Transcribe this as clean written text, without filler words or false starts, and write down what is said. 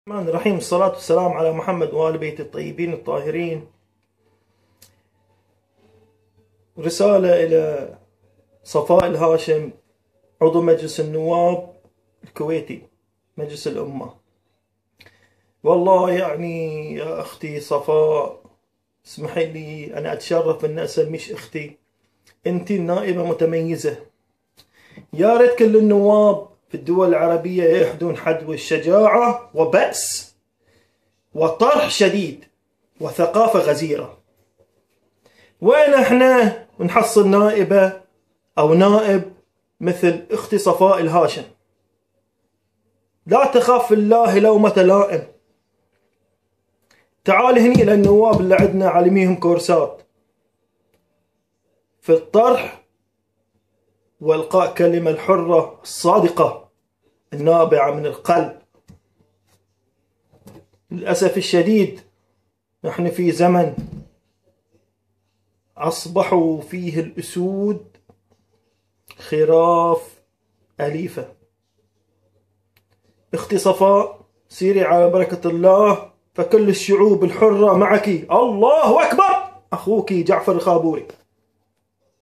الرحمن الرحيم. الصلاة والسلام على محمد وآل بيت الطيبين الطاهرين. رسالة إلى صفاء الهاشم، عضو مجلس النواب الكويتي مجلس الأمة. والله يعني يا أختي صفاء، اسمحي لي أنا أتشرف أن أسميش أختي. أنت نائبة متميزة، يا ريت كل النواب في الدول العربية يحدون حدو الشجاعة وبأس وطرح شديد وثقافة غزيرة. وين احنا نحصل نائبة أو نائب مثل أختي صفاء الهاشم؟ لا تخاف في الله لومة لائم. تعال هني إلى النواب اللي عندنا علميهم كورسات في الطرح والقاء كلمة الحرة الصادقة النابعة من القلب. للأسف الشديد نحن في زمن أصبحوا فيه الأسود خراف أليفة. اختي صفاء، سيري على بركة الله، فكل الشعوب الحرة معك. الله أكبر. أخوك جعفر الخابوري.